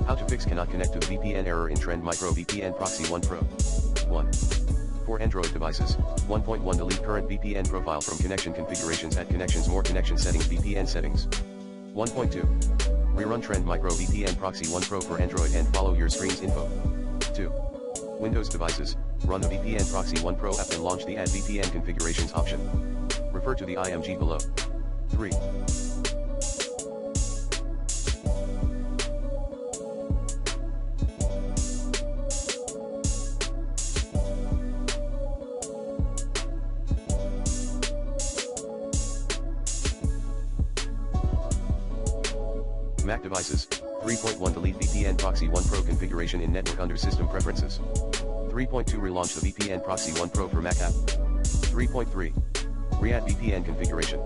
How to fix cannot connect to the VPN error in Trend Micro VPN Proxy 1 Pro. 1. For Android devices, 1.1 Delete current VPN profile from connection configurations. Add connections. More connection settings. VPN settings. 1.2. Rerun Trend Micro VPN Proxy 1 Pro for Android and follow your screen's info. 2. Windows devices, run the VPN Proxy 1 Pro app and launch the Add VPN configurations option. Refer to the IMG below. 3. Mac devices, 3.1 Delete VPN Proxy 1 Pro configuration in network under System Preferences. 3.2 Relaunch the VPN Proxy 1 Pro for Mac app. 3.3 Re-add VPN configuration.